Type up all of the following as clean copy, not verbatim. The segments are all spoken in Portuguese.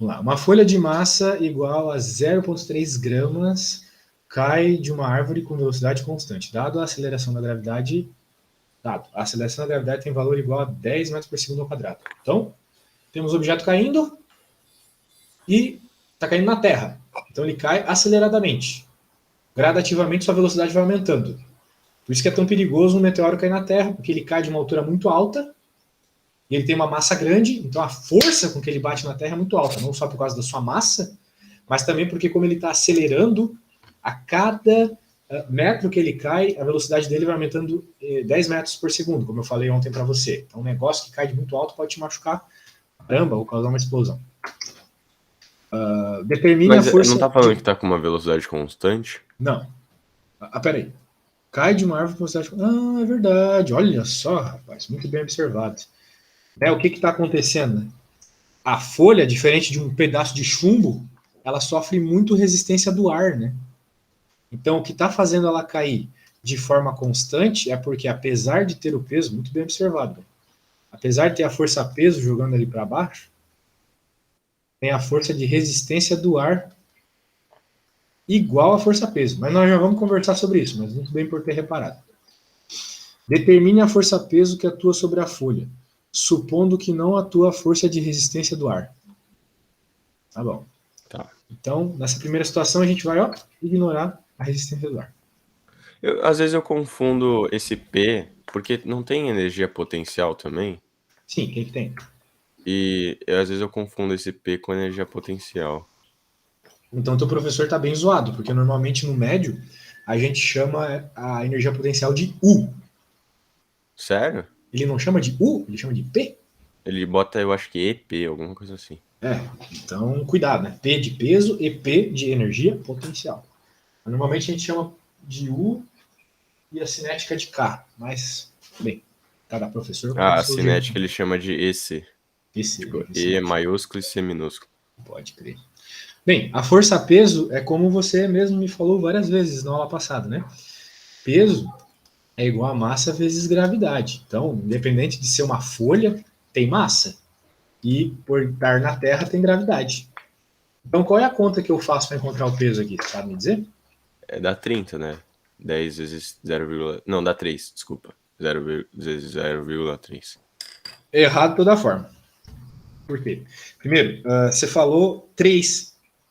Vamos lá. Uma folha de massa igual a 0,3 gramas cai de uma árvore com velocidade constante. Dado a aceleração da gravidade, a aceleração da gravidade tem valor igual a 10 metros por segundo ao quadrado. Então, temos o objeto caindo e está caindo na Terra. Então, ele cai aceleradamente. Gradativamente, sua velocidade vai aumentando. Por isso que é tão perigoso um meteoro cair na Terra, porque ele cai de uma altura muito alta e ele tem uma massa grande, então a força com que ele bate na Terra é muito alta, não só por causa da sua massa, mas também porque como ele está acelerando, a cada metro que ele cai, a velocidade dele vai aumentando 10 metros por segundo, como eu falei ontem para você. Então um negócio que cai de muito alto pode te machucar, caramba, ou causar uma explosão. Determine Mas a força... não tá falando que tá com uma velocidade constante? Não. Peraí. Cai de uma árvore com velocidade... é verdade. Olha só, rapaz. Muito bem observado. O que está acontecendo? A folha, diferente de um pedaço de chumbo, ela sofre muito resistência do ar, né? Então, o que está fazendo ela cair de forma constante é porque, apesar de ter o peso, muito bem observado, apesar de ter a força-peso jogando ali para baixo, tem a força de resistência do ar igual à força-peso. Mas nós já vamos conversar sobre isso, mas muito bem por ter reparado. Determine a força-peso que atua sobre a folha, supondo que não atua a força de resistência do ar. Tá bom. Tá. Então, nessa primeira situação, a gente vai ignorar a resistência do ar. Às vezes eu confundo esse P, porque não tem energia potencial também? Sim, o que tem? E às vezes eu confundo esse P com energia potencial. Então, teu professor está bem zoado, porque normalmente no médio, a gente chama a energia potencial de U. Sério? Ele não chama de U, ele chama de P. Ele bota, eu acho que EP, alguma coisa assim. Então cuidado, né? P de peso e P de energia potencial. Normalmente a gente chama de U e a cinética de K, mas, bem, cada professor com A seu cinética jeito. ele chama de EC. Esse, Tipo, E maiúsculo e C minúsculo. Pode crer. Bem, a força-peso é como você mesmo me falou várias vezes na aula passada, né? Peso é igual a massa vezes gravidade. Então, independente de ser uma folha, tem massa. E por estar na Terra, tem gravidade. Então, qual é a conta que eu faço para encontrar o peso aqui? Sabe me dizer? Dá 30, né? 10 vezes 0, não, dá 3, desculpa. 0 vezes 0,3. Errado de toda forma. Por quê? Primeiro, você falou 3.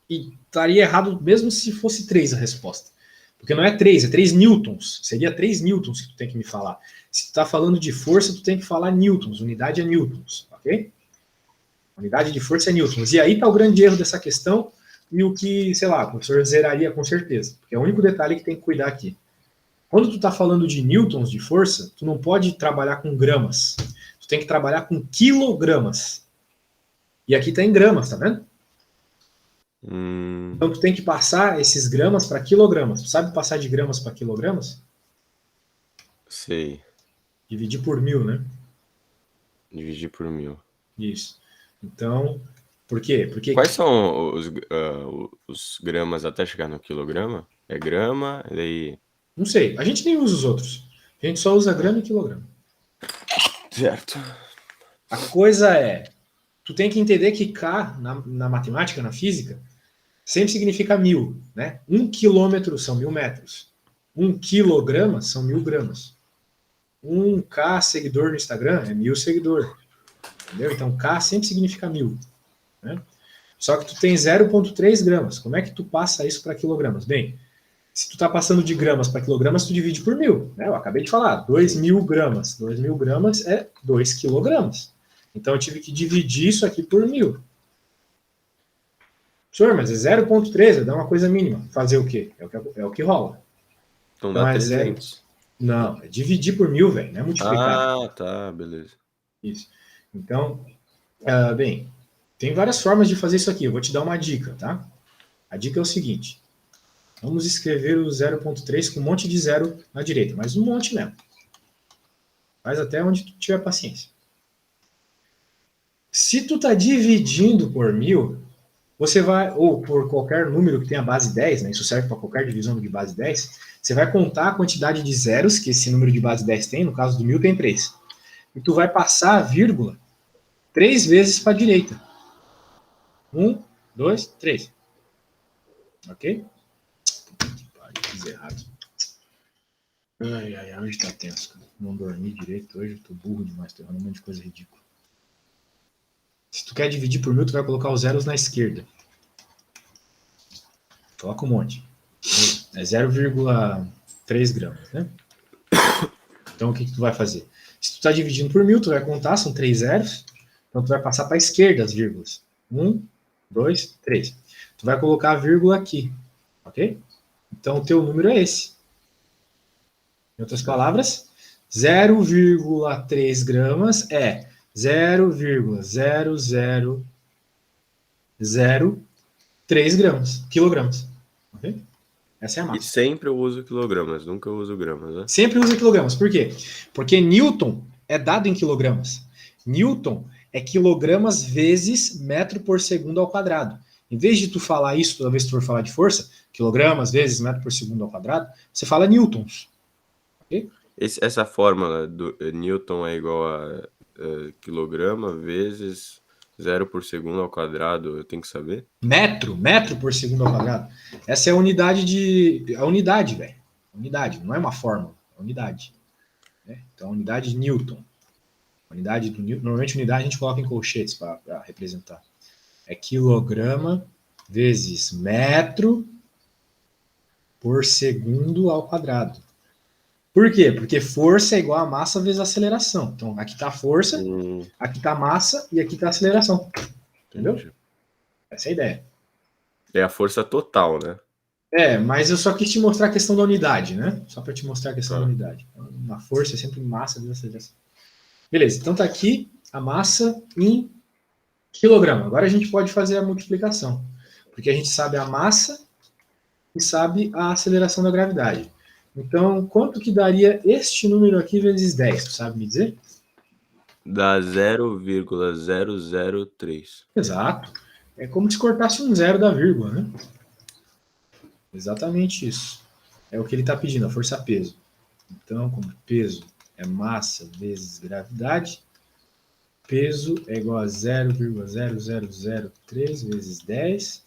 E estaria errado mesmo se fosse 3 a resposta. Porque não é 3, é 3 newtons. Seria 3 newtons que tu tem que me falar. Se tu está falando de força, tu tem que falar newtons. Unidade é newtons, ok? Unidade de força é newtons. E aí está o grande erro dessa questão e o que, sei lá, o professor zeraria com certeza. Porque é o único detalhe que tem que cuidar aqui. Quando tu está falando de newtons de força, tu não pode trabalhar com gramas. Tu tem que trabalhar com quilogramas. E aqui está em gramas, tá vendo? Então tu tem que passar esses gramas para quilogramas. Tu sabe passar de gramas para quilogramas? Sei. Dividir por 1000, né? Dividir por 1000. Isso. Então, por quê? Porque quais são os gramas até chegar no quilograma? É grama, daí... Não sei. A gente nem usa os outros. A gente só usa grama e quilograma. Certo. A coisa é, tu tem que entender que K, na matemática, na física, sempre significa 1000, né? 1 quilômetro são 1000 metros. 1 quilograma são 1000 gramas. 1K seguidor no Instagram é 1000 seguidor. Entendeu? Então, K sempre significa 1000. Né? Só que tu tem 0,3 gramas. Como é que tu passa isso para quilogramas? Bem, se tu está passando de gramas para quilogramas, tu divide por 1000. Né? Eu acabei de falar, 2.000 gramas. 2.000 gramas é 2 quilogramas. Então, eu tive que dividir isso aqui por 1000. Senhor, mas é 0,3, dá uma coisa mínima. Fazer o quê? É o que rola. Então dá 300. Não, é dividir por 1000, velho. Não é multiplicar. Ah, tá, beleza. Isso. Então, bem, tem várias formas de fazer isso aqui. Eu vou te dar uma dica, tá? A dica é o seguinte. Vamos escrever o 0,3 com um monte de zero na direita, mas um monte mesmo. Faz até onde tu tiver paciência. Se tu tá dividindo por 1000, você vai, ou por qualquer número que tenha base 10, né? Isso serve para qualquer divisão de base 10, você vai contar a quantidade de zeros que esse número de base 10 tem, no caso do 1000 tem 3. E tu vai passar a vírgula 3 vezes para a direita. 1, 2, 3. Ok? Fiz errado. Ai, hoje tá tenso, cara. Não dormi direito hoje, eu tô burro demais, tô errando um monte de coisa ridícula. Se tu quer dividir por 1000, tu vai colocar os zeros na esquerda. Coloca um monte. É 0,3 gramas, né? Então, o que tu vai fazer? Se tu tá dividindo por 1000, tu vai contar, são 3 zeros. Então, tu vai passar para a esquerda as vírgulas. 1, 2, 3. Tu vai colocar a vírgula aqui, ok? Então, o teu número é esse. Em outras palavras, 0,3 gramas é 0,0003 gramas, quilogramas. Ok? Essa é a E massa. sempre eu uso quilogramas, nunca eu uso gramas, né? Sempre usa quilogramas. Por quê? Porque Newton é dado em quilogramas. Newton é quilogramas vezes metro por segundo ao quadrado. Em vez de tu falar isso toda vez que tu for falar de força, quilogramas vezes metro por segundo ao quadrado, você fala newtons. Ok? Essa fórmula do Newton é igual a quilograma vezes 0 por segundo ao quadrado, eu tenho que saber? Metro por segundo ao quadrado. Essa é a unidade de. A unidade, velho. Unidade, não é uma fórmula, é unidade. Né? Então, a unidade de Newton. Unidade do Newton. Normalmente, unidade a gente coloca em colchetes para representar. É quilograma vezes metro por segundo ao quadrado. Por quê? Porque força é igual a massa vezes aceleração. Então, aqui está a força, aqui está a massa e aqui está a aceleração. Entendeu? Entendi. Essa é a ideia. É a força total, né? Mas eu só quis te mostrar a questão da unidade, né? Só para te mostrar a questão da Tá. unidade. Então, uma força é sempre massa vezes aceleração. Beleza, então tá aqui a massa em quilograma. Agora a gente pode fazer a multiplicação. Porque a gente sabe a massa e sabe a aceleração da gravidade. Então, quanto que daria este número aqui vezes 10? Tu sabe me dizer? Dá 0,003. Exato. É como se cortasse um zero da vírgula, né? Exatamente isso. É o que ele está pedindo, a força-peso. Então, como peso é massa vezes gravidade, peso é igual a 0,0003 vezes 10.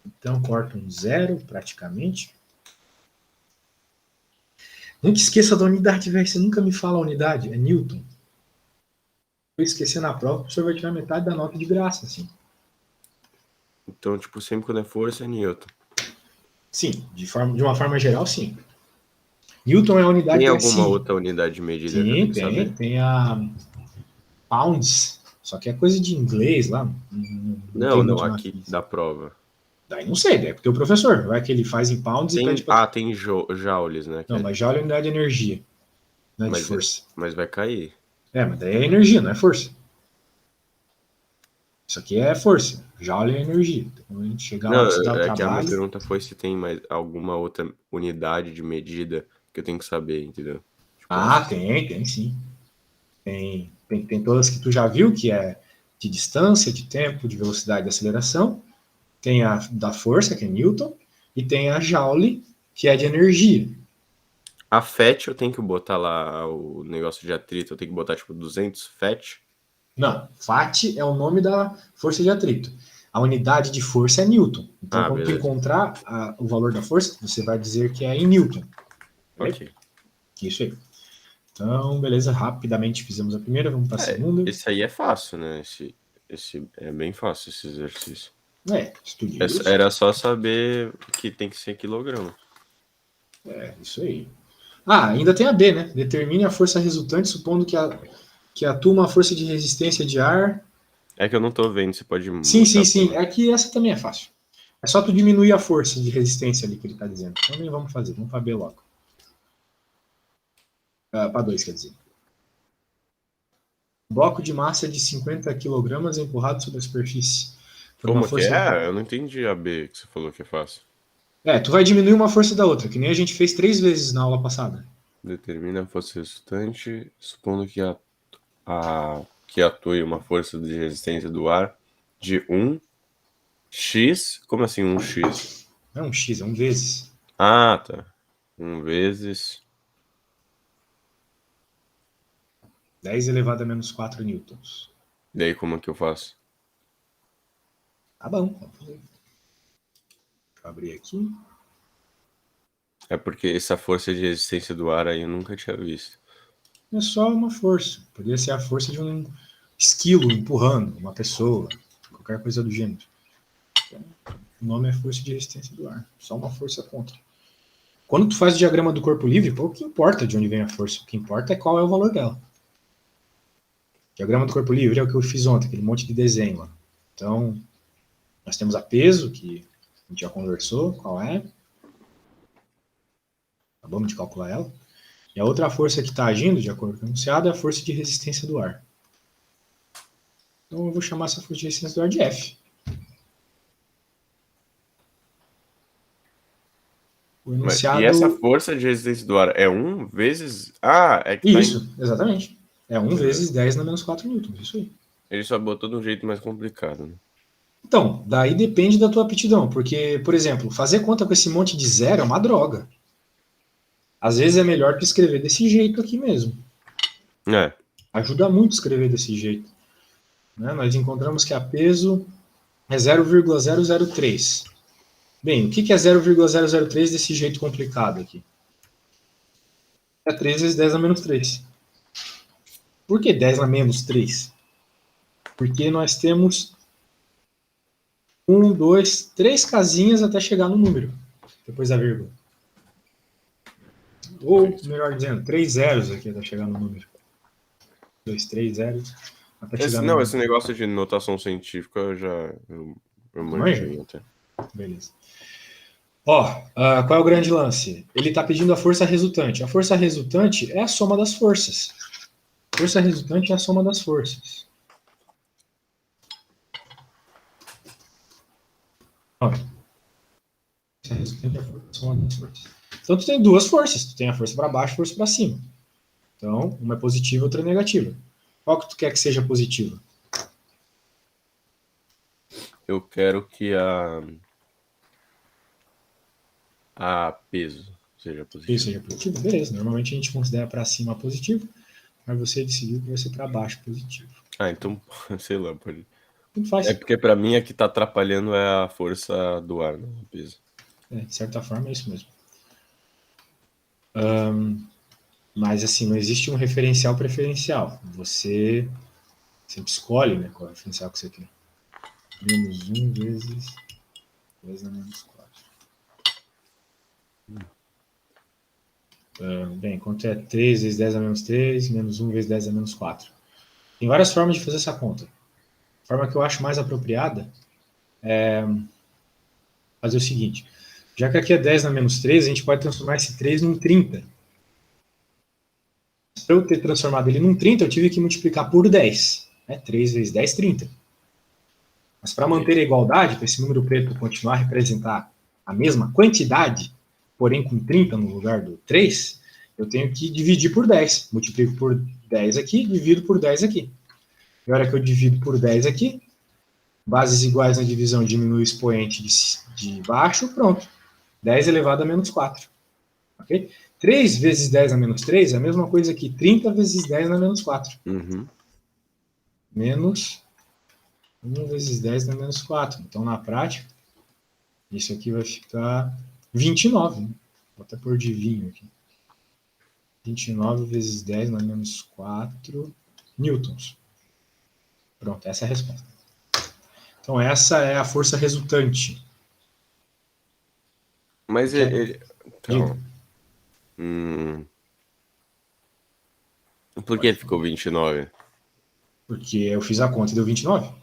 Então, corta um zero praticamente. Nunca esqueça da unidade, velho. Você nunca me fala a unidade. É Newton. Se eu esquecer na prova, o professor vai tirar metade da nota de graça, assim. Então, tipo, sempre quando é força é Newton. Sim, de uma forma geral, sim. Newton é a unidade Tem do alguma SI. outra unidade de medida que eu Sim, tenho que tem. saber? Tem a pounds. Só que é coisa de inglês lá. Não tem Não, não, muito na aqui física. da prova. Daí não sei, é porque o professor. Vai que ele faz em pounds e pede pra. Tem joules, né? Não, mas já olha a unidade de energia, não é de Mas, força. mas vai cair. Mas daí é energia, não é força. Isso aqui é força. Joule é energia. Então, quando a gente chegar lá Não, para estudar o é que a minha trabalho. pergunta foi se tem mais alguma outra unidade de medida que eu tenho que saber, entendeu? Tipo, Tem sim. Tem todas que tu já viu, que é de distância, de tempo, de velocidade e aceleração. Tem a da força, que é Newton, e tem a Joule, que é de energia. a FET eu tenho que botar lá o negócio de atrito, eu tenho que botar tipo 200 FET. Não, Fat é o nome da força de atrito. A unidade de força é Newton. Então, Ah, quando tu beleza. encontrar o valor da força, você vai dizer que é em Newton. Ok. Isso aí. Então, beleza, rapidamente fizemos a primeira, vamos para a segunda. Esse aí é fácil, né? Esse é bem fácil esse exercício. Estude isso. Era só saber que tem que ser quilograma. Isso aí. Ainda tem a B, né? Determine a força resultante, supondo que atua uma força de resistência de ar. É que eu não tô vendo, você pode Sim, mostrar pra sim. mim. É que essa também é fácil. É só tu diminuir a força de resistência ali que ele está dizendo. Então nem vamos fazer, vamos para B logo. Para 2, quer dizer. Bloco de massa de 50 kg empurrado sobre a superfície por uma Como que força. é? Eu não entendi a B que você falou que é fácil. Tu vai diminuir uma força da outra, que nem a gente fez 3 vezes na aula passada. Determina a força resultante, supondo que atue uma força de resistência do ar de 1x. Como assim 1x? Não é um X, é um vezes. Ah, tá. 1 vezes. 10 elevado a menos 4 newtons. Daí como é que eu faço? Tá bom. Deixa eu abrir aqui. É porque essa força de resistência do ar aí eu nunca tinha visto. É só uma força. Poderia ser a força de um esquilo empurrando uma pessoa, qualquer coisa do gênero. O nome é força de resistência do ar. Só uma força contra. Quando tu faz o diagrama do corpo livre, pouco que importa de onde vem a força. O que importa é qual é o valor dela. O diagrama do corpo livre é o que eu fiz ontem, aquele monte de desenho lá. Então, nós temos a peso, que a gente já conversou, qual é. Acabamos de calcular ela. E a outra força que está agindo, de acordo com o enunciado, é a força de resistência do ar. Então eu vou chamar essa força de resistência do ar de F. O E essa enunciado. força de resistência do ar é 1 vezes. Ah, é que tá Isso, exatamente. É 1 vezes 10 na menos 4 newtons, isso aí. Ele só botou de um jeito mais complicado, né? Então, daí depende da tua aptidão, porque, por exemplo, fazer conta com esse monte de zero é uma droga. Às vezes é melhor tu escrever desse jeito aqui mesmo. É. Ajuda muito escrever desse jeito. Né? Nós encontramos que a peso é 0,003. Bem, o que é 0,003 desse jeito complicado aqui? É 3 vezes 10 a menos 3. Por que 10 a menos 3? Porque nós temos 1, 2, 3 casinhas até chegar no número, depois da vírgula. Ou, melhor dizendo, 3 zeros aqui até chegar no número. 2, 3 zeros até chegar no Não, número. esse negócio de notação científica eu manjei até. Beleza. Ó, qual é o grande lance? Ele está pedindo a força resultante. A força resultante é a soma das forças. A força resultante é a soma das forças. Ó, a força resultante é a soma das forças. Então tu tem duas forças. Tu tem a força para baixo e a força para cima. Então, uma é positiva e outra é negativa. Qual que tu quer que seja positiva? Eu quero que a peso seja Isso positivo. seja positivo? Beleza. Normalmente a gente considera para cima positivo, mas você decidiu que vai ser para baixo positivo. Ah, então, sei lá, pode. Tanto faz. É porque pra mim a que tá atrapalhando é a força do ar, não o peso. De certa forma é isso mesmo. Mas assim, não existe um referencial preferencial. Você sempre escolhe, né, qual é o referencial que você quer. Menos 1 vezes 2 na menos 4. Bem, quanto é 3 vezes 10 a menos 3, menos 1 vezes 10 a menos 4? Tem várias formas de fazer essa conta. A forma que eu acho mais apropriada é fazer o seguinte. Já que aqui é 10 na menos 3, a gente pode transformar esse 3 num 30. Para eu ter transformado ele num 30, eu tive que multiplicar por 10. 3 vezes 10, 30. Mas para manter a igualdade, para esse número preto continuar a representar a mesma quantidade, porém com 30 no lugar do 3, eu tenho que dividir por 10. Multiplico por 10 aqui, divido por 10 aqui. E a hora que eu divido por 10 aqui, bases iguais na divisão diminui o expoente de baixo, pronto. 10 elevado a menos 4. Ok? 3 vezes 10 a menos 3 é a mesma coisa que 30 vezes 10 a menos 4. Uhum. Menos 1 vezes 10 na menos 4. Então, na prática, isso aqui vai ficar 29. Né? Vou até pôr de vinho aqui. 29 vezes 10 na menos 4 newtons. Pronto, essa é a resposta. Então, essa é a força resultante. Mas ele. Então. Por que ficou 29? Porque eu fiz a conta e deu 29.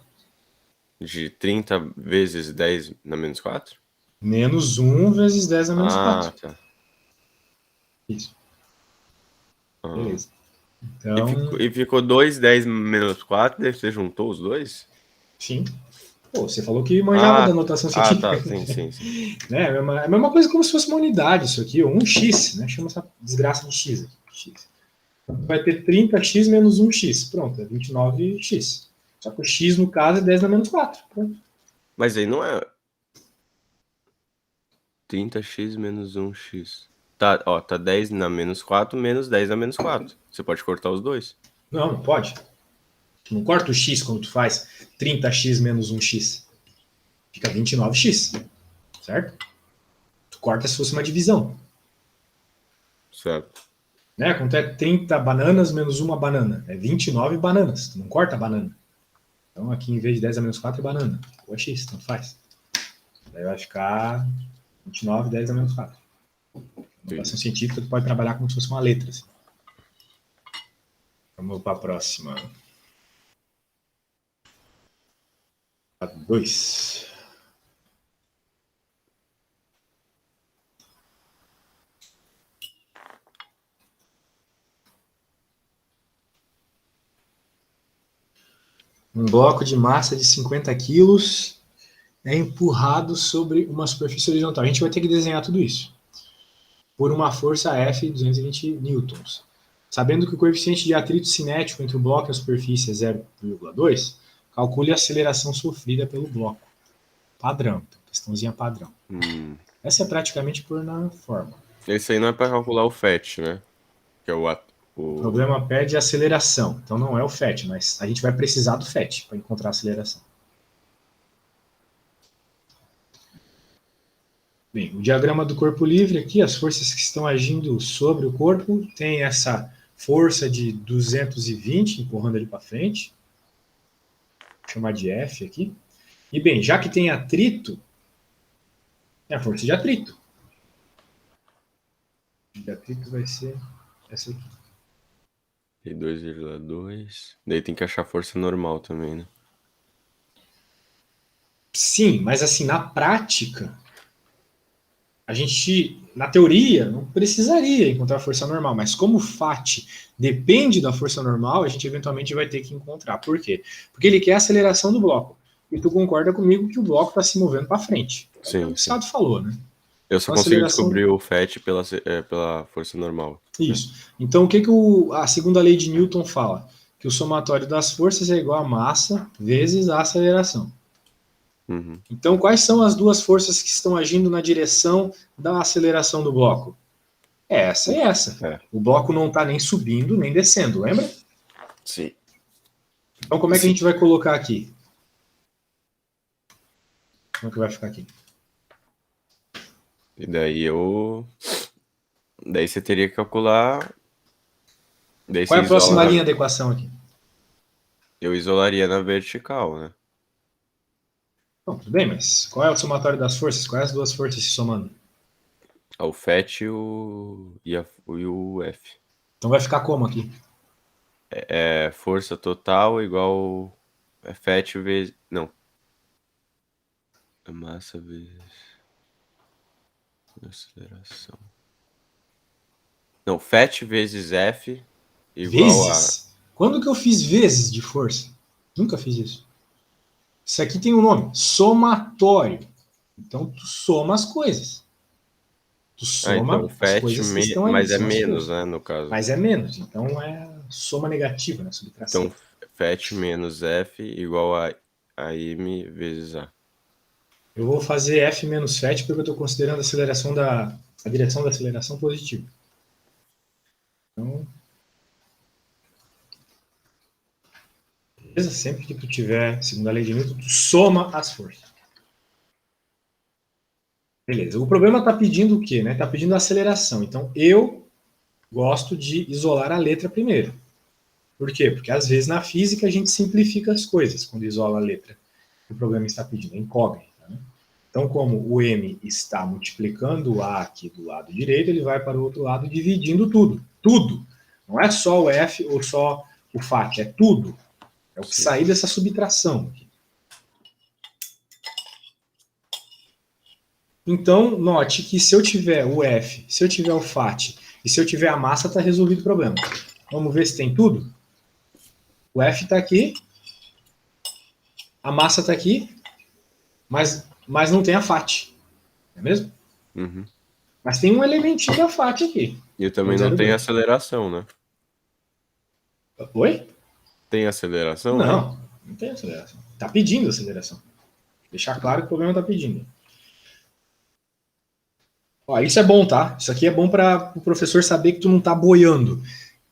De 30 vezes 10 na menos 4? Menos 1 vezes 10 na menos 4. Tá. Isso. Ah. Beleza. Então. E ficou 2, 10 menos 4, daí você juntou os dois? Sim. Pô, você falou que manjava da notação científica. Tá, sim. Né? É a mesma coisa como se fosse uma unidade isso aqui, ou um x, né? Chama essa desgraça de x aqui. X. Vai ter 30x menos 1x. Pronto, é 29x. Só que o x, no caso, é 10 na menos 4. Pronto. Mas aí não é 30x menos 1x. Tá, ó, tá 10 na menos 4 menos 10 na menos 4. Você pode cortar os dois. Não, não pode. Não corta o x quando tu faz 30x menos 1x. Fica 29x, certo? Tu corta se fosse uma divisão. Certo. Né? Quanto é 30 bananas menos uma banana? É 29 bananas. Tu não corta a banana. Então aqui em vez de 10 a menos 4 é banana. Ou é x, tanto faz. Daí vai ficar 29, 10 a menos 4. Notação científica, tu pode trabalhar como se fosse uma letra. Assim. Vamos para a próxima. 2. Um bloco de massa de 50 quilos é empurrado sobre uma superfície horizontal. A gente vai ter que desenhar tudo isso por uma força F de 220 newtons. Sabendo que o coeficiente de atrito cinético entre o bloco e a superfície é 0,2, calcule a aceleração sofrida pelo bloco. Padrão, então, questãozinha padrão. Essa é praticamente por na forma. Esse aí não é para calcular o FET, né? Que é O problema pede aceleração, então não é o FET, mas a gente vai precisar do FET para encontrar a aceleração. Bem, o diagrama do corpo livre aqui, as forças que estão agindo sobre o corpo, tem essa força de 220 empurrando ele para frente. Vou chamar de F aqui. E bem, já que tem atrito, é a força de atrito. De atrito vai ser essa aqui. E 2,2. Daí tem que achar força normal também, né? Sim, mas assim, na prática, a gente, na teoria, não precisaria encontrar força normal, mas como o FAT depende da força normal, a gente eventualmente vai ter que encontrar. Por quê? Porque ele quer a aceleração do bloco. E tu concorda comigo que o bloco está se movendo para frente. Sim, é o que o Sado falou, né? Eu só Então, consigo aceleração... descobrir o FET pela força normal. Isso. Então, o que a segunda lei de Newton fala? Que o somatório das forças é igual a massa vezes a aceleração. Uhum. Então, quais são as duas forças que estão agindo na direção da aceleração do bloco? Essa e essa. É. O bloco não está nem subindo, nem descendo, lembra? Sim. Então, como é que a gente vai colocar aqui? Como é que vai ficar aqui? E daí Daí você teria que calcular... Daí Qual é a próxima na... linha da equação aqui? Eu isolaria na vertical, né? Bom, tudo bem, mas qual é o somatório das forças? Quais as duas forças se somando? O FET e o F. Então vai ficar como aqui? É força total igual FET vezes... Não. Massa vezes... Aceleração. Não, FET vezes F igual Vezes? Quando que eu fiz vezes de força? Nunca fiz isso. Isso aqui tem um nome, somatório. Então tu soma as coisas. Tu soma então, as FET, coisas que estão ali, mas é são as menos, forças. né, no caso. Mas é menos, então é soma negativa, né? Subtração. Então, FET menos F igual a M vezes A. Eu vou fazer F menos FET porque eu estou considerando a direção da aceleração positiva. Então, beleza? Sempre que tu tiver, segundo a lei de Newton, tu soma as forças. Beleza. O problema está pedindo o quê? Né? Está pedindo aceleração. Então, eu gosto de isolar a letra primeiro. Por quê? Porque às vezes na física a gente simplifica as coisas quando isola a letra. O problema está pedindo é incógnita. Né? Então, como o M está multiplicando o A aqui do lado direito, ele vai para o outro lado dividindo tudo. Tudo. Não é só o F ou só o FAT, é tudo. É o que sair dessa subtração. Então, note que se eu tiver o F, se eu tiver o FAT e se eu tiver a massa, está resolvido o problema. Vamos ver se tem tudo? O F está aqui, a massa está aqui, mas não tem a FAT. Não é mesmo? Uhum. Mas tem um elementinho da FAT aqui. E também não tem aceleração, né? Oi? Tem aceleração? Não, não tem aceleração. Está pedindo aceleração. Deixar claro que o problema está pedindo. Ó, isso é bom, tá? Isso aqui é bom para o professor saber que tu não está boiando.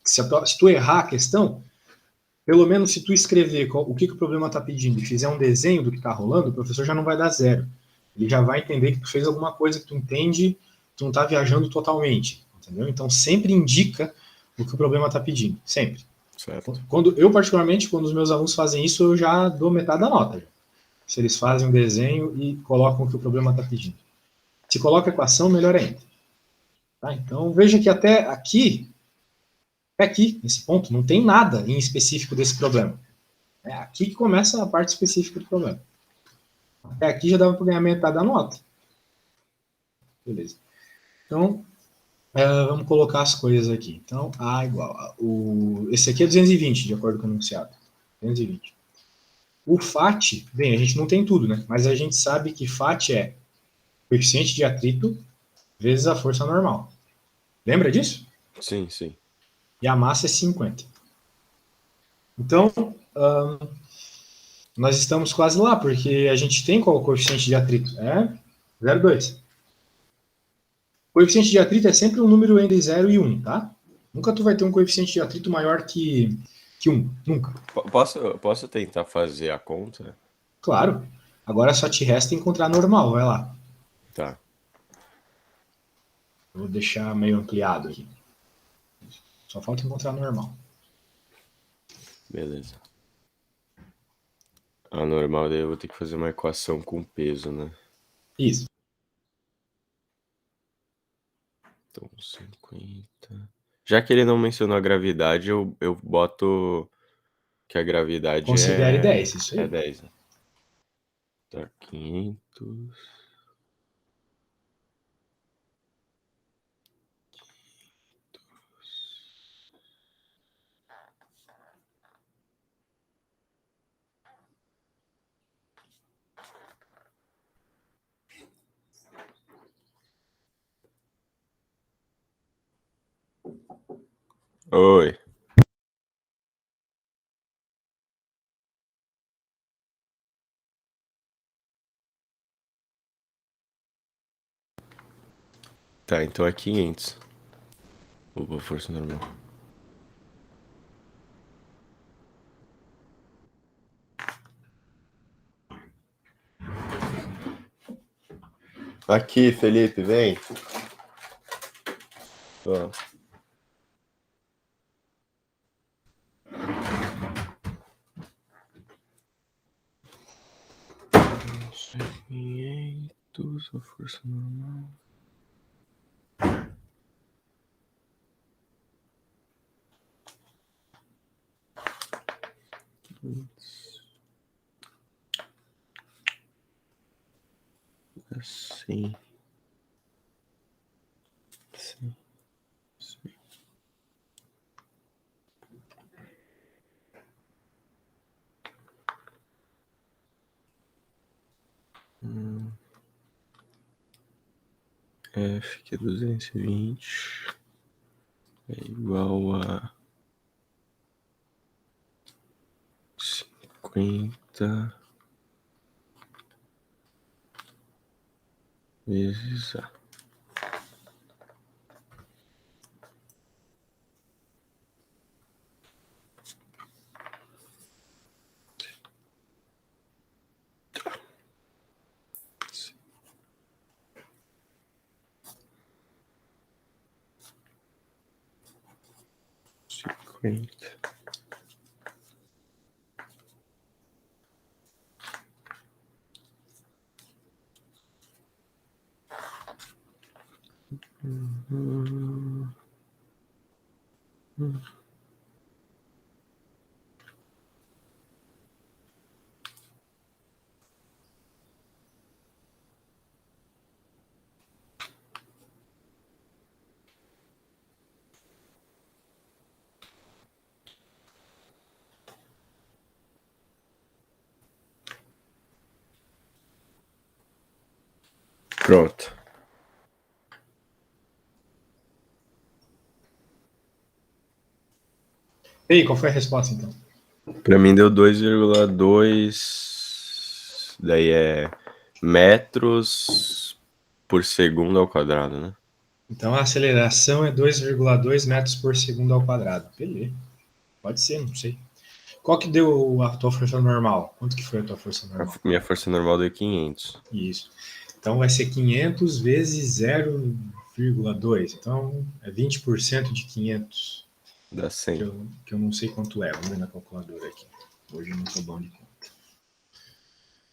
Se tu errar a questão, Pelo menos se tu escrever o que o problema está pedindo e fizer um desenho do que está rolando, o professor já não vai dar 0. Ele já vai entender que tu fez alguma coisa que tu entende, tu não está viajando totalmente, entendeu? Então sempre indica o que o problema está pedindo, sempre. Certo. Particularmente, quando os meus alunos fazem isso, eu já dou metade da nota. Se eles fazem um desenho e colocam o que o problema está pedindo. Se coloca a equação, melhor ainda. Tá? Então veja que até aqui, nesse ponto, não tem nada em específico desse problema. É aqui que começa a parte específica do problema. Até aqui já dava para ganhar metade da nota. Beleza. Então, vamos colocar as coisas aqui. Então, A igual a... Esse aqui é 220, de acordo com o enunciado. 220. O FAT, bem, a gente não tem tudo, né? Mas a gente sabe que FAT é coeficiente de atrito vezes a força normal. Lembra disso? Sim, sim. E a massa é 50. Então, nós estamos quase lá, porque a gente tem qual o coeficiente de atrito? É 0,2. O coeficiente de atrito é sempre um número entre 0 e 1, tá? Nunca tu vai ter um coeficiente de atrito maior que 1. Nunca. Posso tentar fazer a conta? Claro. Agora só te resta encontrar normal. Vai lá. Tá. Vou deixar meio ampliado aqui. Só falta encontrar normal. Beleza. A normal daí eu vou ter que fazer uma equação com peso, né? Isso. Então, 50. Já que ele não mencionou a gravidade, eu boto que a gravidade Considere 10, isso aí. é 10. Né? Tá, 500. Oi. Tá, então é 500. Opa, força normal. Aqui, Felipe, vem. Ó. A força normal. Assim. Sim. Sim. F que é 220 é igual a 50 vezes A. Pronto. E aí, qual foi a resposta, então? Pra mim deu 2,2. Daí é metros por segundo ao quadrado, né? Então a aceleração é 2,2 metros por segundo ao quadrado. Beleza. Pode ser, não sei. Qual que deu a tua força normal? Quanto que foi a tua força normal? Minha força normal deu 500. Isso. Então vai ser 500 vezes 0,2. Então é 20% de 500. Dá 100. Que eu não sei quanto é. Vamos ver na calculadora aqui. Hoje eu não sou bom de conta.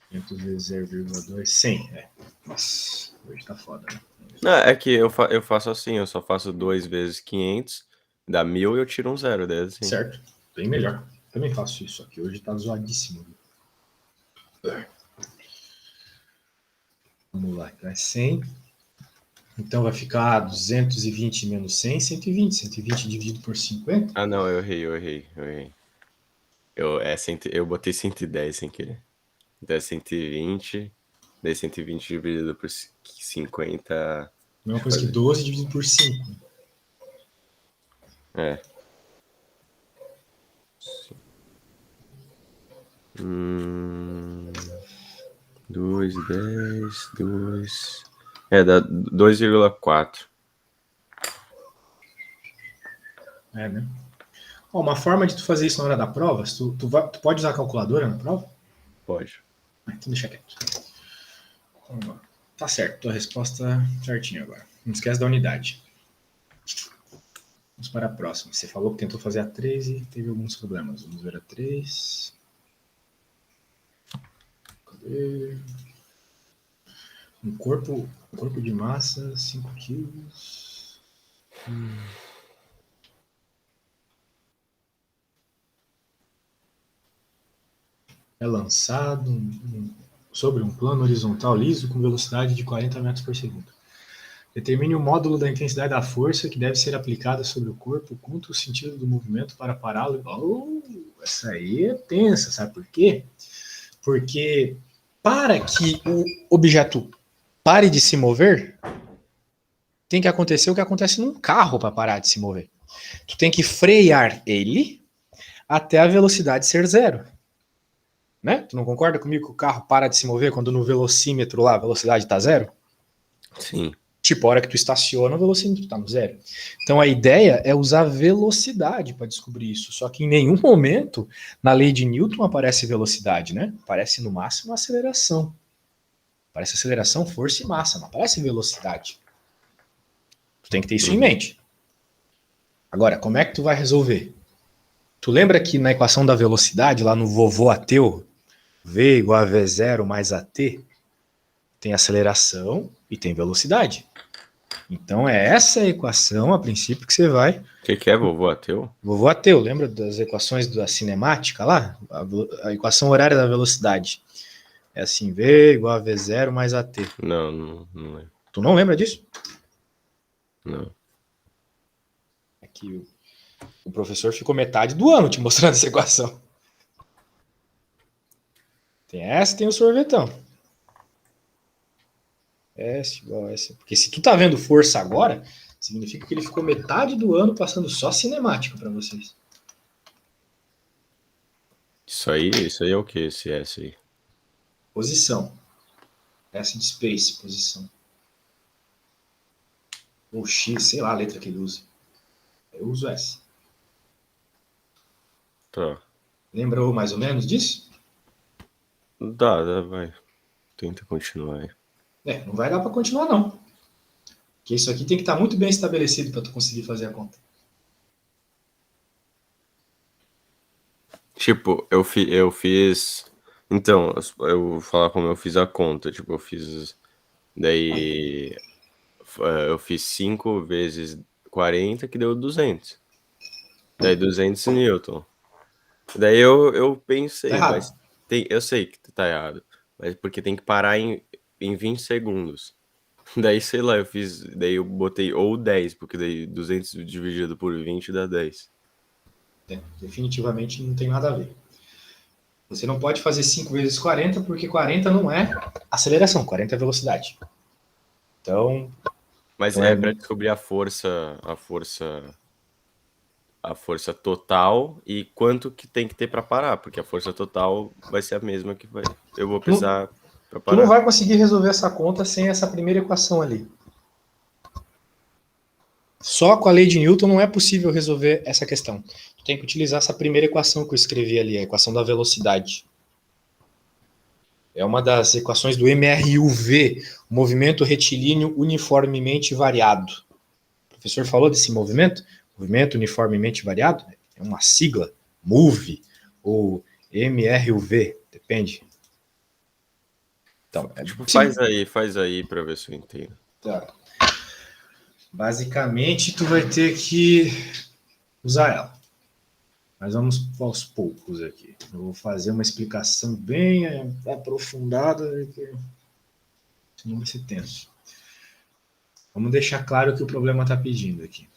500 vezes 0,2, 100. Nossa, hoje tá foda, né? Não, é que eu faço assim, eu só faço 2 vezes 500, dá 1000 e eu tiro um zero, daí assim. Certo, bem melhor. Também faço isso aqui. Hoje tá zoadíssimo. Vamos lá, então é 100. Então vai ficar 220 menos 100, 120. 120 dividido por 50. Ah, não, eu errei. Eu botei 110 sem querer. Então é 120, daí 120 dividido por 50. Mesma coisa que 12 dividido por 5. É. 2, 10, 2. Dá 2,4. Né? Uma forma de tu fazer isso na hora da prova, tu pode usar a calculadora na prova? Pode. Então deixa quieto. Tá certo, tua resposta certinha agora. Não esquece da unidade. Vamos para a próxima. Você falou que tentou fazer a 3 e teve alguns problemas. Vamos ver a 3. Cadê? Um corpo de massa, 5 quilos. É lançado sobre um plano horizontal liso com velocidade de 40 metros por segundo. Determine o módulo da intensidade da força que deve ser aplicada sobre o corpo contra o sentido do movimento para pará-lo. Essa aí é tensa, sabe por quê? Porque para que o objeto pare de se mover, tem que acontecer o que acontece num carro para parar de se mover. Tu tem que frear ele até a velocidade ser zero. Né? Tu não concorda comigo que o carro para de se mover quando no velocímetro lá a velocidade está zero? Sim. Tipo, a hora que tu estaciona, o velocímetro está no zero. Então a ideia é usar velocidade para descobrir isso. Só que em nenhum momento na lei de Newton aparece velocidade, né? Aparece no máximo aceleração. Aparece aceleração, força e massa, não aparece velocidade. Tu tem que ter isso em mente. Agora, como é que tu vai resolver? Tu lembra que na equação da velocidade, lá no vovô ateu, V igual a V0 mais AT, tem aceleração e tem velocidade. Então é essa equação, a princípio, que você vai... O que é vovô ateu? Vovô ateu, lembra das equações da cinemática lá? A equação horária da velocidade. É assim, V igual a V0 mais AT. Não lembro. Tu não lembra disso? Não. Aqui o professor ficou metade do ano te mostrando essa equação. Tem essa, tem o sorvetão. S igual a S. Porque se tu tá vendo força agora, significa que ele ficou metade do ano passando só cinemática para vocês. Isso aí é o que, esse S aí? Posição. S de space, posição. Ou X, sei lá a letra que ele usa. Eu uso S. Tá. Lembrou mais ou menos disso? Dá, vai. Tenta continuar aí. Não vai dar para continuar não. Porque isso aqui tem que estar muito bem estabelecido para tu conseguir fazer a conta. Tipo, eu fiz... Então, eu vou falar como eu fiz a conta. Tipo, eu fiz... Daí... Eu fiz 5 vezes 40, que deu 200. Daí 200 Newton. Daí eu pensei, Tá mas eu sei que tá errado. Mas porque tem que parar em 20 segundos. Daí, sei lá, daí eu botei ou 10, porque daí 200 dividido por 20 dá 10. Definitivamente não tem nada a ver. Você não pode fazer 5 vezes 40, porque 40 não é aceleração, 40 é velocidade. Então... Mas então é para descobrir a força total e quanto que tem que ter para parar, porque a força total vai ser a mesma que eu vou precisar para parar. Tu não vai conseguir resolver essa conta sem essa primeira equação ali. Só com a lei de Newton não é possível resolver essa questão. Tu tem que utilizar essa primeira equação que eu escrevi ali, a equação da velocidade. É uma das equações do MRUV, movimento retilíneo uniformemente variado. O professor falou desse movimento? Movimento uniformemente variado? É uma sigla, MOVE, ou MRUV, depende. Então, tipo, faz aí para ver se eu entendo. Tá. Basicamente, tu vai ter que usar ela. Mas vamos aos poucos aqui. Eu vou fazer uma explicação bem aprofundada, porque senão vai ser tenso. Vamos deixar claro o que o problema está pedindo aqui.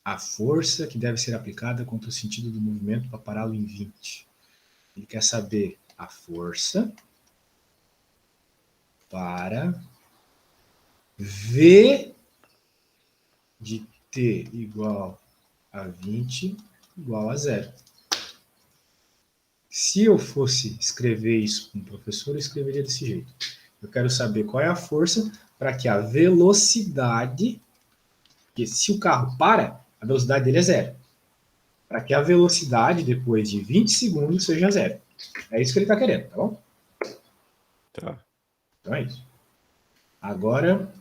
A força que deve ser aplicada contra o sentido do movimento para pará-lo em 20. Ele quer saber a força para V de T igual a 20 igual a 0. Se eu fosse escrever isso com o professor, eu escreveria desse jeito. Eu quero saber qual é a força para que a velocidade, porque se o carro para, a velocidade dele é 0. Para que a velocidade, depois de 20 segundos, seja 0. É isso que ele está querendo, tá bom? Tá. Então é isso. Agora,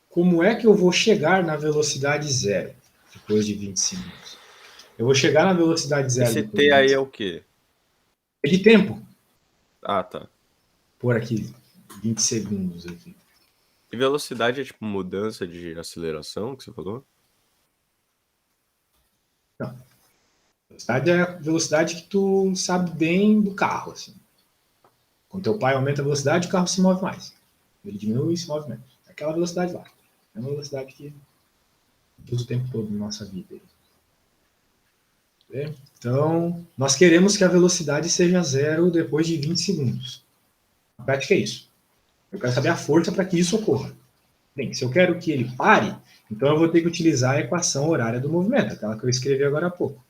como é que eu vou chegar na velocidade 0 depois de 20 segundos? Eu vou chegar na velocidade 0 Esse depois T de aí 20 é o quê? É de tempo. Ah, tá. Por aqui, 20 segundos aqui. E velocidade é tipo mudança de aceleração que você falou? Não. Velocidade é a velocidade que tu sabe bem do carro, assim. Quando teu pai aumenta a velocidade, o carro se move mais. Ele diminui e se move menos. Aquela velocidade lá. É uma velocidade que usa o tempo todo na nossa vida. Então, nós queremos que a velocidade seja 0 depois de 20 segundos. Na prática é isso. Eu quero saber a força para que isso ocorra. Bem, se eu quero que ele pare, então eu vou ter que utilizar a equação horária do movimento, aquela que eu escrevi agora há pouco.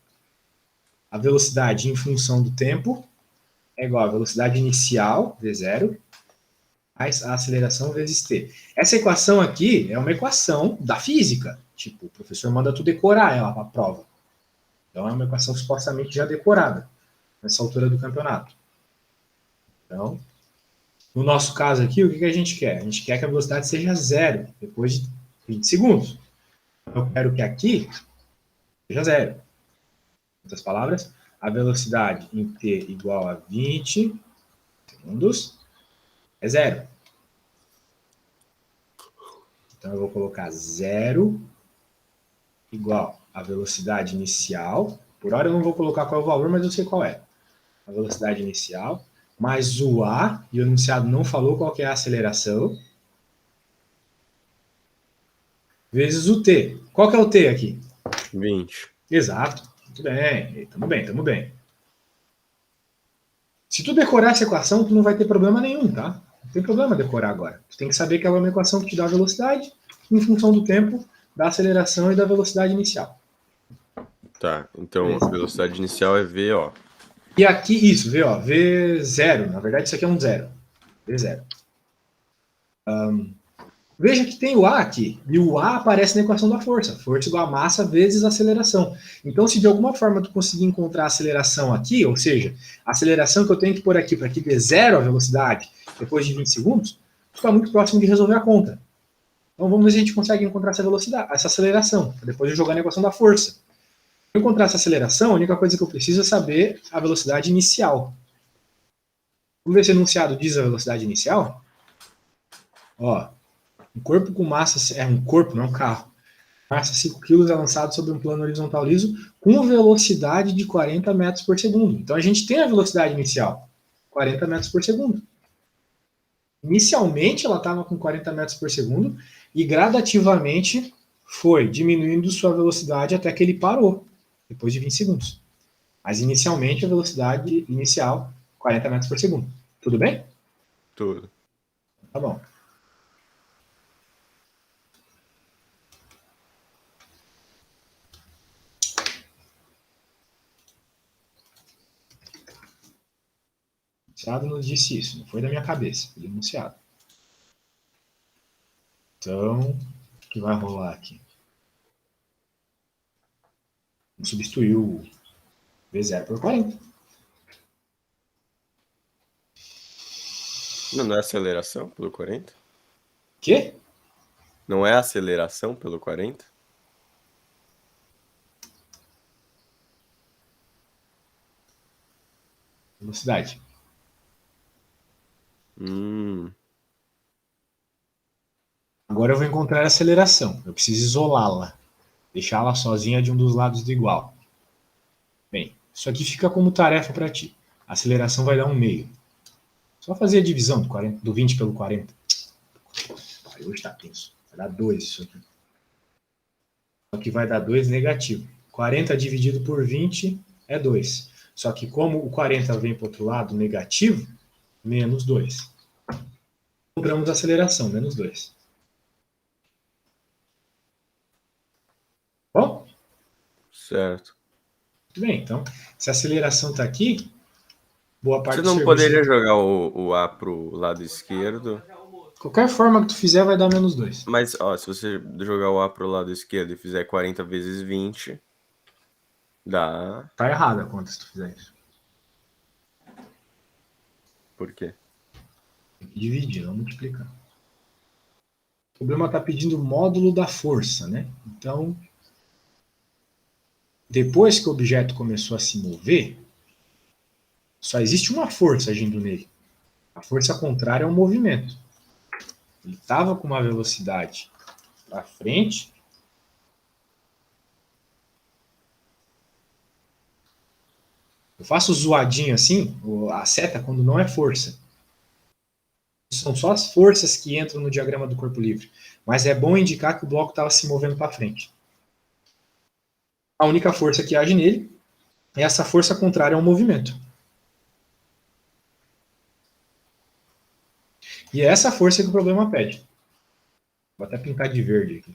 A velocidade em função do tempo é igual à velocidade inicial, V0, mais a aceleração vezes t. Essa equação aqui é uma equação da física. Tipo, o professor manda tu decorar ela para a prova. Então é uma equação supostamente já decorada nessa altura do campeonato. Então, no nosso caso aqui, o que a gente quer? A gente quer que a velocidade seja 0 depois de 20 segundos. Eu quero que aqui seja 0. Em outras palavras, a velocidade em t igual a 20 segundos é 0. Então eu vou colocar 0 igual a velocidade inicial. Por hora eu não vou colocar qual é o valor, mas eu sei qual é. A velocidade inicial, mais o A, e o enunciado não falou qual que é a aceleração, vezes o T. Qual que é o T aqui? 20. Exato. Muito bem. Estamos bem, estamos bem. Se tu decorar essa equação, tu não vai ter problema nenhum, tá? Não tem problema decorar agora. Tu tem que saber que ela é uma equação que te dá a velocidade em função do tempo, da aceleração e da velocidade inicial. Tá, então a velocidade inicial é V, ó. E aqui, isso, V, ó, V0. Na verdade, isso aqui é um 0. V0. Veja que tem o A aqui, e o A aparece na equação da força. Força igual a massa vezes aceleração. Então, se de alguma forma tu conseguir encontrar a aceleração aqui, ou seja, a aceleração que eu tenho que pôr aqui para que dê 0 a velocidade depois de 20 segundos, tu está muito próximo de resolver a conta. Então, vamos ver se a gente consegue encontrar essa velocidade, essa aceleração, para depois de jogar na equação da força. Para encontrar essa aceleração, a única coisa que eu preciso é saber a velocidade inicial. Vamos ver se o enunciado diz a velocidade inicial? Ó, um corpo com massa, é um corpo, não é um carro. Massa 5 kg é lançado sobre um plano horizontal liso com velocidade de 40 metros por segundo. Então a gente tem a velocidade inicial, 40 metros por segundo. Inicialmente ela estava com 40 metros por segundo e gradativamente foi diminuindo sua velocidade até que ele parou, depois de 20 segundos. Mas inicialmente a velocidade inicial, 40 metros por segundo. Tudo bem? Tudo. Tá bom. O enunciado nos disse isso, não foi da minha cabeça, foi do enunciado. Então, o que vai rolar aqui? Substituir o V0 por 40. Não é aceleração pelo 40? Quê? Não é aceleração pelo 40? Velocidade. Agora eu vou encontrar a aceleração. Eu preciso isolá-la. Deixá-la sozinha de um dos lados do igual. Bem, isso aqui fica como tarefa para ti. A aceleração vai dar 1/2. Só fazer a divisão do 20 pelo 40. Hoje está tenso. Vai dar 2 isso aqui. Só que vai dar 2 negativo. 40 dividido por 20 é 2. Só que como o 40 vem para o outro lado negativo, menos 2. Encontramos a aceleração, menos 2. Bom? Certo. Muito bem, então, se a aceleração está aqui, boa parte Você do não serviço... poderia jogar o A pro lado esquerdo? Qualquer forma que tu fizer vai dar menos 2. Mas, ó, se você jogar o A pro lado esquerdo e fizer 40 vezes 20, dá... Tá errado a conta se tu fizer isso. Por quê? Tem que dividir, não multiplicar. O problema está pedindo o módulo da força, né? Então, depois que o objeto começou a se mover, só existe uma força agindo nele. A força contrária é o movimento. Ele estava com uma velocidade para frente. Eu faço zoadinho assim, a seta quando não é força. São só as forças que entram no diagrama do corpo livre. Mas é bom indicar que o bloco estava se movendo para frente. A única força que age nele é essa força contrária ao movimento. E é essa força que o problema pede. Vou até pintar de verde aqui.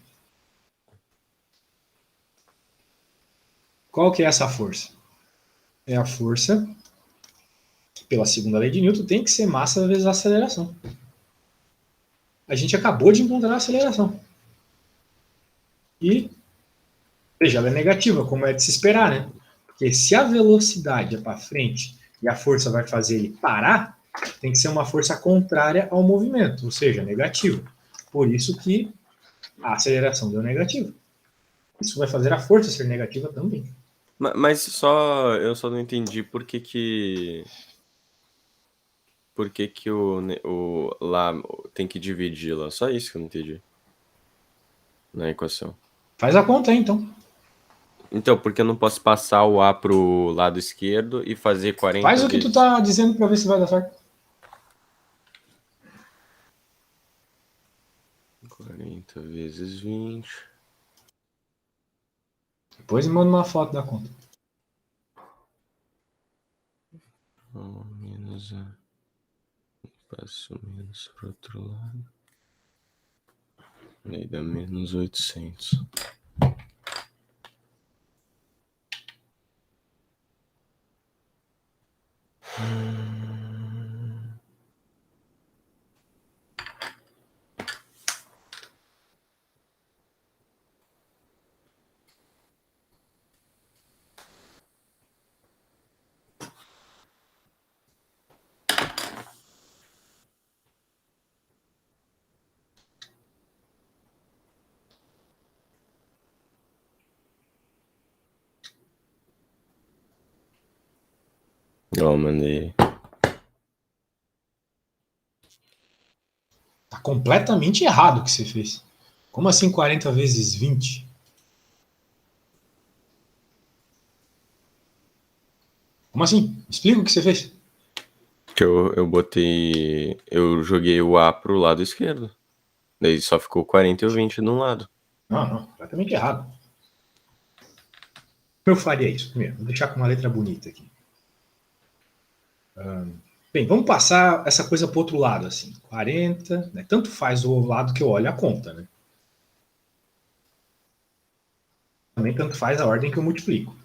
Qual que é essa força? É a força que, pela segunda lei de Newton, tem que ser massa vezes a aceleração. A gente acabou de encontrar a aceleração. E, veja, ela é negativa, como é de se esperar, né? Porque se a velocidade é para frente e a força vai fazer ele parar, tem que ser uma força contrária ao movimento, ou seja, negativa. Por isso que a aceleração deu negativa. Isso vai fazer a força ser negativa também. Mas eu só não entendi por que o lá tem que dividir lá. Só isso que eu não entendi na equação. Faz a conta aí, então. Então, porque eu não posso passar o A pro lado esquerdo e fazer 40 Faz o que vezes... tu tá dizendo para ver se vai dar certo. 40 vezes 20... Depois me manda uma foto da conta. Menos A. Passo menos pro outro lado. E aí dá menos 800. Ó, mandei. Tá completamente errado o que você fez. Como assim 40 vezes 20? Como assim? Explica o que você fez. Que eu botei... Eu joguei o A pro lado esquerdo. Daí só ficou 40 e o 20 de um lado. Não, completamente errado. Como eu faria isso? Primeiro, vou deixar com uma letra bonita aqui. Bem, vamos passar essa coisa para o outro lado, assim. 40, né? Tanto faz o lado que eu olho a conta, né? Também tanto faz a ordem que eu multiplico.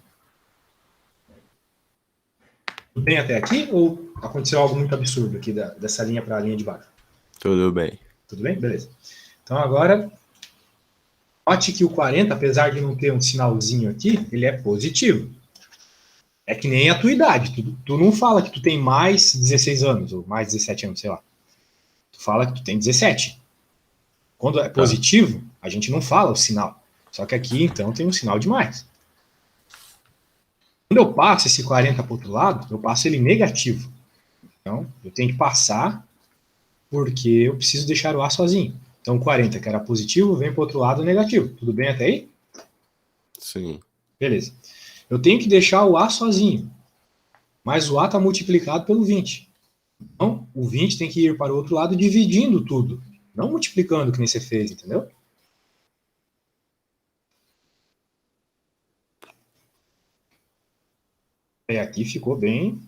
Tudo bem até aqui ou aconteceu algo muito absurdo aqui dessa linha para a linha de baixo? Tudo bem. Tudo bem? Beleza. Então agora Note que o 40, apesar de não ter um sinalzinho aqui, ele é positivo. É que nem a tua idade. Tu não fala que tu tem mais 16 anos, ou mais 17 anos, sei lá. Tu fala que tu tem 17. Quando é positivo, a gente não fala o sinal. Só que aqui, então, tem um sinal de mais. Quando eu passo esse 40 para o outro lado, eu passo ele negativo. Então, eu tenho que passar porque eu preciso deixar o A sozinho. Então, 40, que era positivo, vem para o outro lado negativo. Tudo bem até aí? Sim. Beleza. Eu tenho que deixar o A sozinho. Mas o A está multiplicado pelo 20. Então, o 20 tem que ir para o outro lado dividindo tudo. Não multiplicando, que nem você fez, entendeu? E aqui ficou bem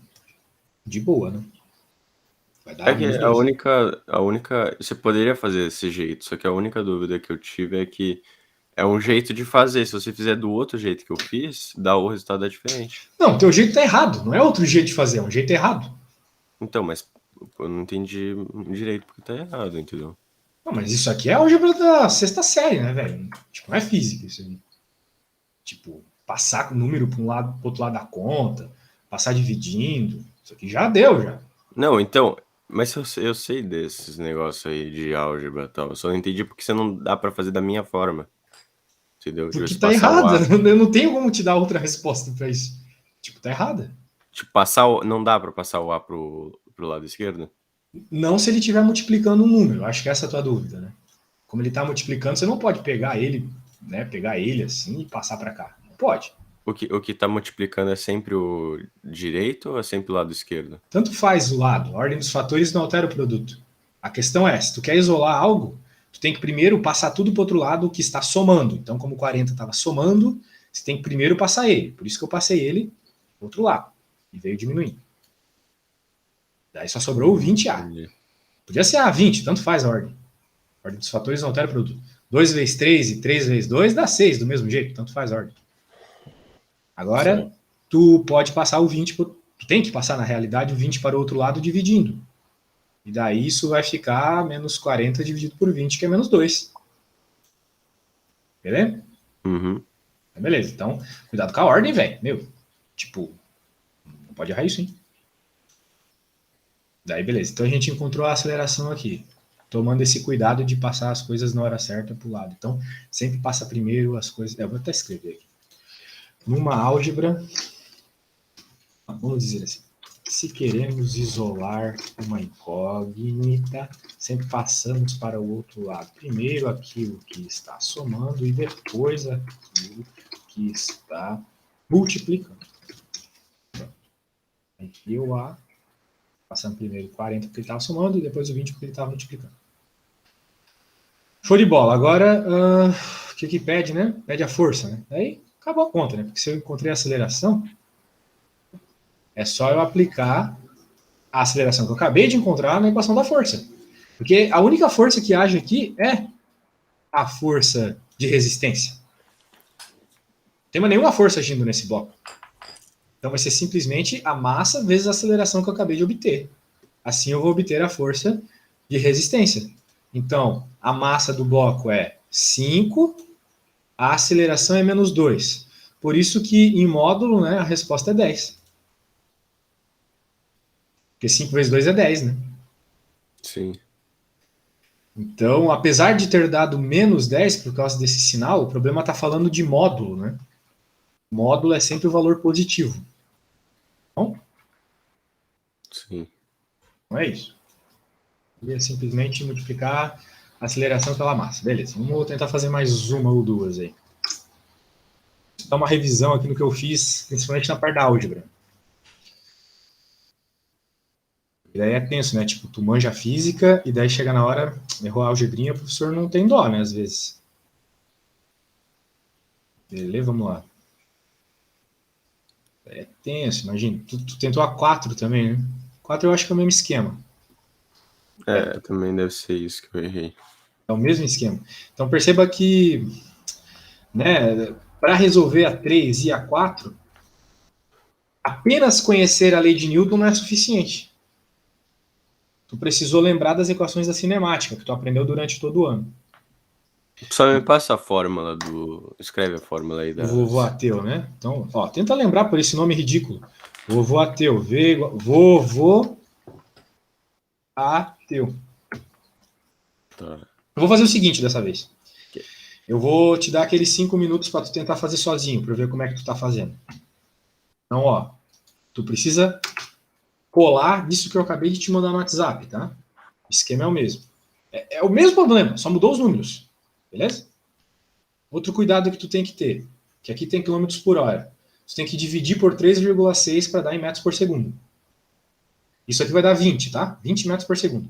de boa, né? Vai dar É que menos 2. a única. Você poderia fazer desse jeito, só que a única dúvida que eu tive é que é um jeito de fazer. Se você fizer do outro jeito que eu fiz, o resultado é diferente. Não, o teu jeito tá errado. Não é outro jeito de fazer, é um jeito errado. Então, mas eu não entendi direito porque tá errado, entendeu? Não, mas isso aqui é álgebra da sexta série, né, velho? Tipo, não é física isso aí. Tipo, passar o número para um lado, pro outro lado da conta, passar dividindo. Isso aqui já deu, já. Não, então, mas eu sei desses negócios aí de álgebra e tal. Eu só não entendi porque você não dá pra fazer da minha forma. Entendeu? De Porque você tá passar o errada. A. Eu não tenho como te dar outra resposta para isso. Tipo, tá errada. Tipo, não dá pra passar o A pro lado esquerdo? Não se ele estiver multiplicando um número. Acho que essa é a tua dúvida, né? Como ele está multiplicando, você não pode pegar ele, né? Pegar ele assim e passar para cá. Não pode. O que tá multiplicando é sempre o direito ou é sempre o lado esquerdo? Tanto faz o lado. A ordem dos fatores não altera o produto. A questão é, se tu quer isolar algo, tu tem que primeiro passar tudo para o outro lado que está somando. Então, como o 40 estava somando, você tem que primeiro passar ele. Por isso que eu passei ele para o outro lado. E veio diminuindo. Daí só sobrou o 20A. Entendi. Podia ser A20, tanto faz a ordem. A ordem dos fatores não altera o produto. 2 vezes 3 e 3 vezes 2 dá 6 do mesmo jeito, tanto faz a ordem. Agora, Sim. tu pode passar o 20, tu tem que passar na realidade o 20 para o outro lado dividindo. E daí isso vai ficar menos 40 dividido por 20, que é menos 2. Beleza? Uhum. Beleza, então, cuidado com a ordem, velho. Meu, tipo, não pode errar isso, hein? Daí, beleza. Então a gente encontrou a aceleração aqui, tomando esse cuidado de passar as coisas na hora certa para o lado. Então, sempre passa primeiro as coisas. Eu vou até escrever aqui. Numa álgebra, vamos dizer assim, se queremos isolar uma incógnita, sempre passamos para o outro lado. Primeiro aquilo que está somando e depois aquilo que está multiplicando. Aqui o A, passando primeiro 40 porque ele estava somando e depois o 20 porque ele estava multiplicando. Show de bola. Agora, o que pede, né? Pede a força, né? Aí acabou a conta, né? Porque se eu encontrei a aceleração, é só eu aplicar a aceleração que eu acabei de encontrar na equação da força. Porque a única força que age aqui é a força de resistência. Não tem mais nenhuma força agindo nesse bloco. Então vai ser simplesmente a massa vezes a aceleração que eu acabei de obter. Assim eu vou obter a força de resistência. Então, a massa do bloco é 5, a aceleração é menos 2. Por isso que em módulo, né, a resposta é 10. Porque 5 vezes 2 é 10, né? Sim. Então, apesar de ter dado menos 10 por causa desse sinal, o problema está falando de módulo, né? Módulo é sempre o valor positivo. Bom? Sim. Não é isso. É simplesmente multiplicar a aceleração pela massa. Beleza, vamos tentar fazer mais uma ou duas aí. Vou dar uma revisão aqui no que eu fiz, principalmente na parte da álgebra. E daí é tenso, né? Tipo, tu manja a física e daí chega na hora, errou a algebrinha, o professor não tem dó, né? Às vezes. Beleza, vamos lá. É tenso, imagina. Tu tentou a 4 também, né? 4 eu acho que é o mesmo esquema. Também deve ser isso que eu errei. É o mesmo esquema. Então perceba que, né, para resolver a 3 e a 4, apenas conhecer a lei de Newton não é suficiente. Tu precisou lembrar das equações da cinemática, que tu aprendeu durante todo o ano. Só me passa a fórmula do... Escreve a fórmula aí O vovô ateu, né? Então, ó, tenta lembrar por esse nome ridículo. Vovô ateu. Vovô ateu. Tá. Eu vou fazer o seguinte dessa vez. Eu vou te dar aqueles 5 minutos para tu tentar fazer sozinho, para ver como é que tu tá fazendo. Então, ó, tu precisa colar disso que eu acabei de te mandar no WhatsApp, tá? O esquema é o mesmo. É o mesmo problema, só mudou os números. Beleza? Outro cuidado que tu tem que ter, que aqui tem quilômetros por hora. Tu tem que dividir por 3,6 para dar em metros por segundo. Isso aqui vai dar 20, tá? 20 metros por segundo.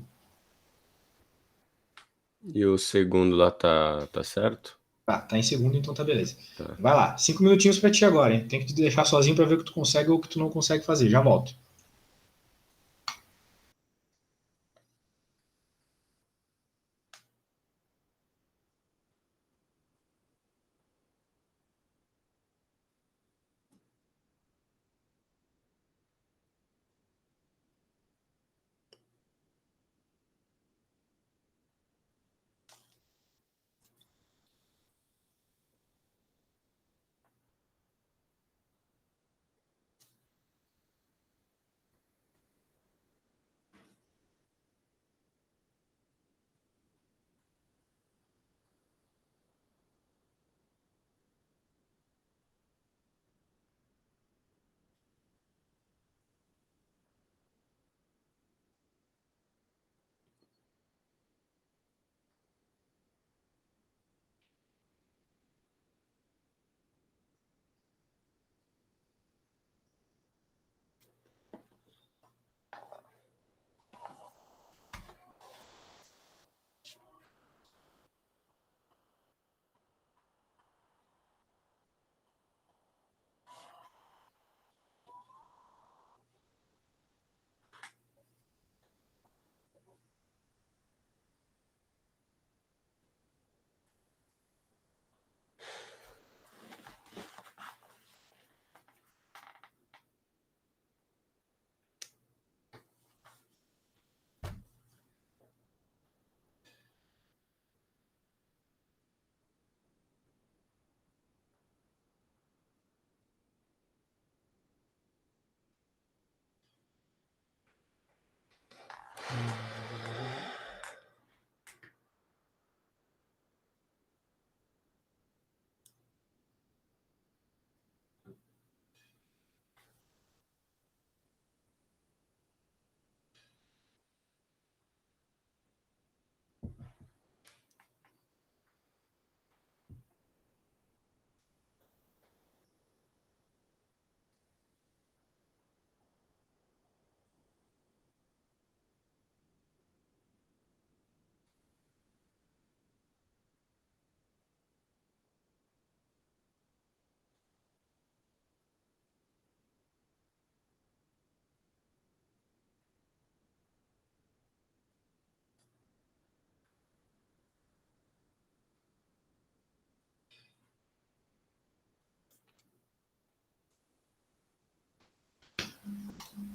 E o segundo lá tá certo? Tá em segundo, então tá beleza. Tá. Vai lá, 5 minutinhos para ti agora, hein? Tem que te deixar sozinho para ver o que tu consegue ou o que tu não consegue fazer. Já volto.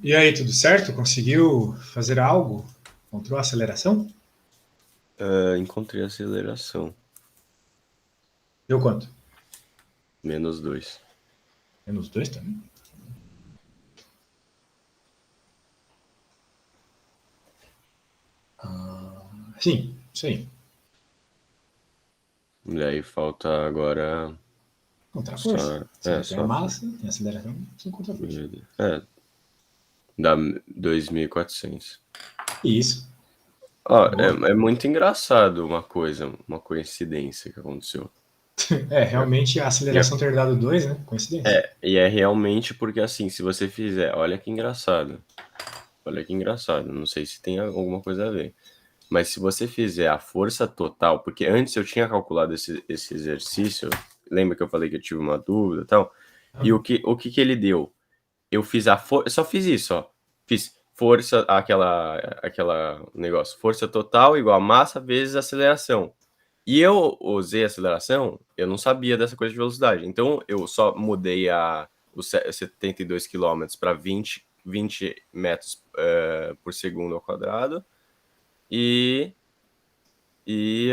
E aí, tudo certo? Conseguiu fazer algo? Encontrou a aceleração? Encontrei a aceleração. Deu quanto? -2. -2 também? Sim, isso aí. E aí falta agora Encontrar força. só... Você já tem a só massa, tem a aceleração, você encontra a força. dá 2.400. Isso. Ó, Boa. é muito engraçado uma coincidência que aconteceu. Realmente a aceleração ter dado 2, né? Coincidência. E é realmente porque assim, se você fizer, olha que engraçado. Olha que engraçado, não sei se tem alguma coisa a ver. Mas se você fizer a força total, porque antes eu tinha calculado esse exercício, lembra que eu falei que eu tive uma dúvida e tal? E o que ele deu? Eu fiz eu só fiz isso, ó. Fiz força, aquela negócio, força total igual a massa vezes aceleração. E eu usei aceleração, eu não sabia dessa coisa de velocidade. Então eu só mudei os 72 km para 20 metros por segundo ao quadrado. E E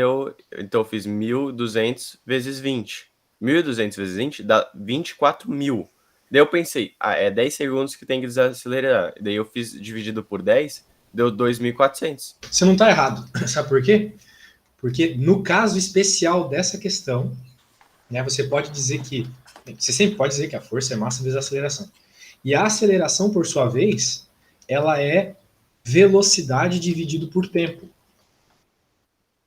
então eu fiz 1.200 vezes 20. 1.200 vezes 20 dá 24.000. Daí eu pensei, é 10 segundos que tem que desacelerar. Daí eu fiz dividido por 10, deu 2.400. Você não está errado. Sabe por quê? Porque no caso especial dessa questão, né, você pode dizer que. Você sempre pode dizer que a força é massa vezes a aceleração. E a aceleração, por sua vez, ela é velocidade dividido por tempo.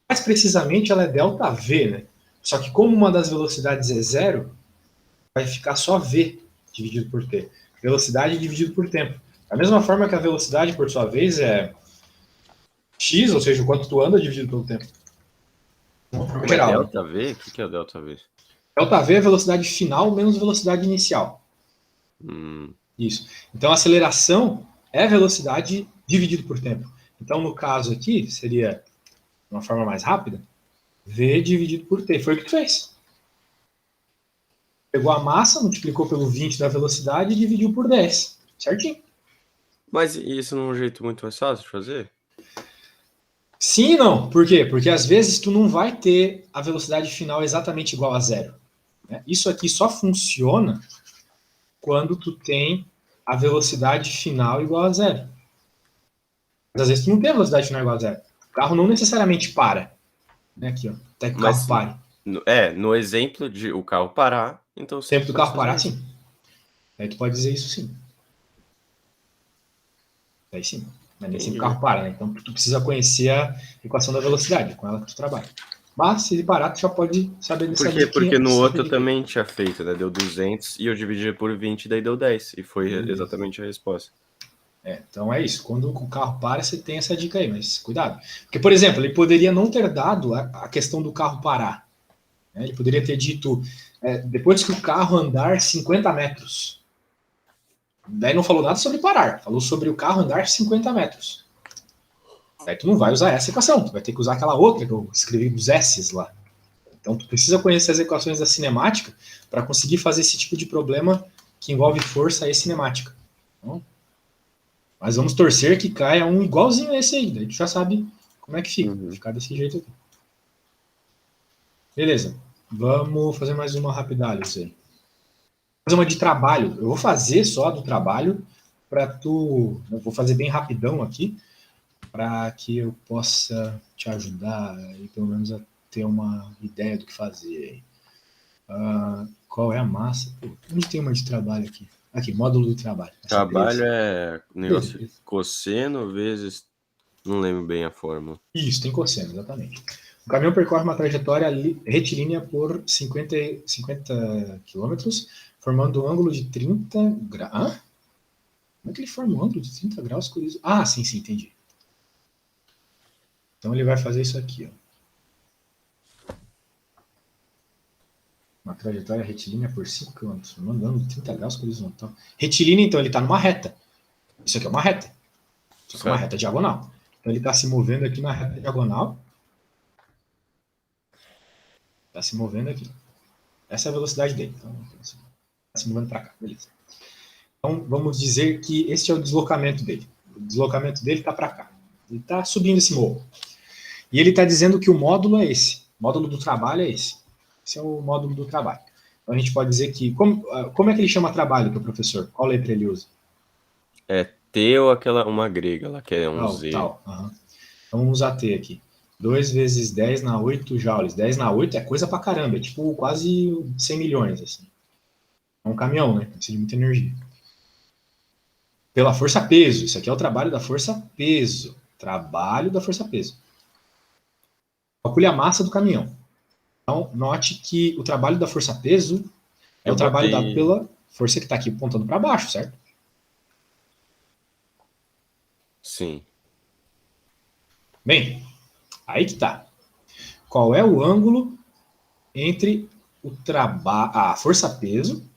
Mais precisamente, ela é delta V, né? Só que como uma das velocidades é zero, vai ficar só V dividido por T. Velocidade dividido por tempo. Da mesma forma que a velocidade, por sua vez, é x, ou seja, o quanto tu anda dividido pelo tempo. Como é Geral, né? delta V? O que é o delta V? Delta V é a velocidade final menos velocidade inicial. Isso. Então, a aceleração é velocidade dividido por tempo. Então, no caso aqui, seria, de uma forma mais rápida, V dividido por T. Foi o que tu fez. Pegou a massa, multiplicou pelo 20 da velocidade e dividiu por 10. Certinho. Mas isso não é um jeito muito mais fácil de fazer? Sim e não. Por quê? Porque às vezes tu não vai ter a velocidade final exatamente igual a zero. Né? Isso aqui só funciona quando tu tem a velocidade final igual a zero. Mas às vezes tu não tem a velocidade final igual a zero. O carro não necessariamente para. Né? Aqui, ó. Até que o carro pare. No exemplo de o carro parar, então O você tempo do pode carro fazer parar, isso. sim. Aí tu pode dizer isso sim. Aí sim. Mas nem sempre o carro para, né? Então tu precisa conhecer a equação da velocidade, com ela que tu trabalha. Mas se ele parar, tu já pode saber dessa Por quê? dica. Porque no outro eu também tinha feito, né? Deu 200 e eu dividi por 20, daí deu 10. E foi exatamente a resposta. Então é isso. Quando o carro para, você tem essa dica aí, mas cuidado. Porque, por exemplo, ele poderia não ter dado a questão do carro parar. Né? Ele poderia ter dito, depois que o carro andar 50 metros. Daí não falou nada sobre parar, falou sobre o carro andar 50 metros. Daí tu não vai usar essa equação, tu vai ter que usar aquela outra que eu escrevi dos S's lá. Então tu precisa conhecer as equações da cinemática para conseguir fazer esse tipo de problema que envolve força e cinemática. Então, mas vamos torcer que caia um igualzinho a esse aí, daí tu já sabe como é que fica. Vai ficar desse jeito aqui. Beleza. Vamos fazer mais uma rapidalhos aí. Fazer uma de trabalho. Eu vou fazer só do trabalho para tu. Eu vou fazer bem rapidão aqui para que eu possa te ajudar e pelo menos a ter uma ideia do que fazer. Qual é a massa? Pô, onde tem uma de trabalho aqui? Aqui, módulo do trabalho. Trabalho é negócio de cosseno vezes. Não lembro bem a fórmula. Isso, tem cosseno, exatamente. O caminhão percorre uma trajetória retilínea por 50 km, formando um ângulo de 30 graus. Como é que ele forma um ângulo de 30 graus com isso? Ah, sim, entendi. Então ele vai fazer isso aqui, ó. Uma trajetória retilínea por 5 km, formando um ângulo de 30 graus com horizontal. Retilínea, então, ele está numa reta. Isso aqui é uma reta. Isso aqui é uma reta diagonal. Então ele está se movendo aqui na reta diagonal. Está se movendo aqui. Essa é a velocidade dele. Então, está se movendo para cá. Beleza. Então, vamos dizer que este é o deslocamento dele. O deslocamento dele está para cá. Ele está subindo esse morro. E ele está dizendo que o módulo é esse. O módulo do trabalho é esse. Esse é o módulo do trabalho. Então, a gente pode dizer que... Como é que ele chama trabalho, que o professor? Qual letra ele usa? É T ou uma grega lá, que é um Z. Tal. Então, vamos usar T aqui. 2 vezes 10 na 8 joules. 10 na 8 é coisa pra caramba. É tipo quase 100 milhões. Assim. É um caminhão, né? Precisa de muita energia. Pela força-peso. Isso aqui é o trabalho da força-peso. Trabalho da força-peso. Calcule a massa do caminhão. Então, note que o trabalho da força-peso é o trabalho dado pela força que está aqui apontando para baixo, certo? Sim. Bem, aí que tá. Qual é o ângulo entre a força-peso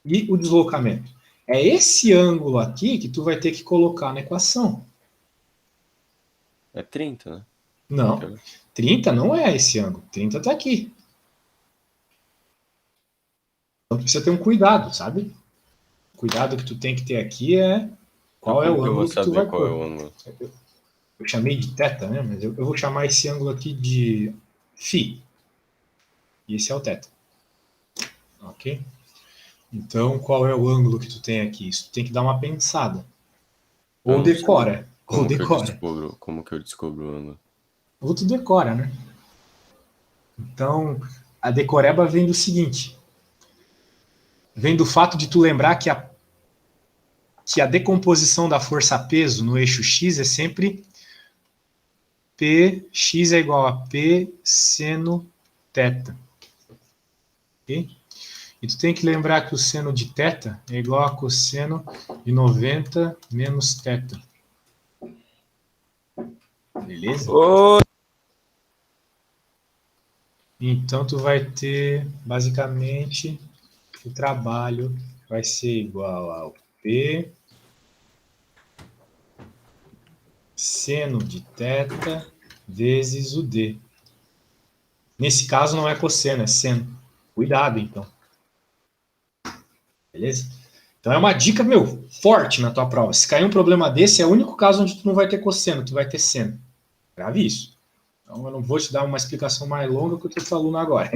e o deslocamento? É esse ângulo aqui que tu vai ter que colocar na equação. É 30, né? Não, 30 não é esse ângulo. 30 tá aqui. Então tu precisa ter um cuidado, sabe? O cuidado que tu tem que ter aqui é qual é o ângulo que tu vai pôr. Eu chamei de θ, né? Mas eu vou chamar esse ângulo aqui de φ. E esse é o θ. Ok? Então, qual é o ângulo que tu tem aqui? Isso tu tem que dar uma pensada. Ou decora. Ou decora. Como que eu descubro o ângulo? Ou tu decora, né? Então, a decoreba vem do seguinte. Vem do fato de tu lembrar que a decomposição da força-peso no eixo x é sempre Px é igual a P seno θ. Ok? E tu tem que lembrar que o seno de θ é igual a cosseno de 90 menos θ. Beleza? Então tu vai ter, basicamente, o trabalho vai ser igual ao P seno de θ vezes o D. Nesse caso não é cosseno, é seno. Cuidado, então. Beleza? Então é uma dica, forte na tua prova. Se cair um problema desse, é o único caso onde tu não vai ter cosseno, tu vai ter seno. Grave isso. Então eu não vou te dar uma explicação mais longa que eu estou falando agora.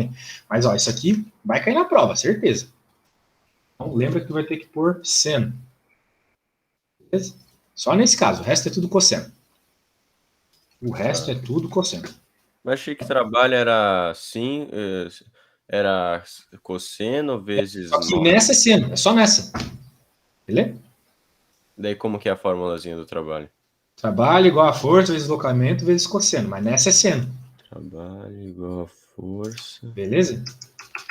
Mas, ó, isso aqui vai cair na prova, certeza. Então lembra que tu vai ter que pôr seno. Beleza? Só nesse caso, o resto é tudo cosseno. O resto é tudo cosseno. Mas achei que trabalho era assim, era cosseno vezes... Só que nessa é seno, é só nessa. Beleza? Daí como que é a formulazinha do trabalho? Trabalho igual a força vezes deslocamento vezes cosseno, mas nessa é seno. Trabalho igual a força... Beleza?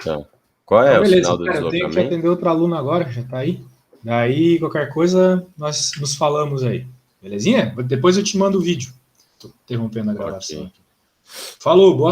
Tá. Qual é Então, o beleza, sinal do cara, eu tenho que deslocamento? atender outro aluno agora, já tá aí. Daí, qualquer coisa, nós nos falamos aí. Belezinha? Depois eu te mando o vídeo. Tô interrompendo a gravação aqui. Falou, boa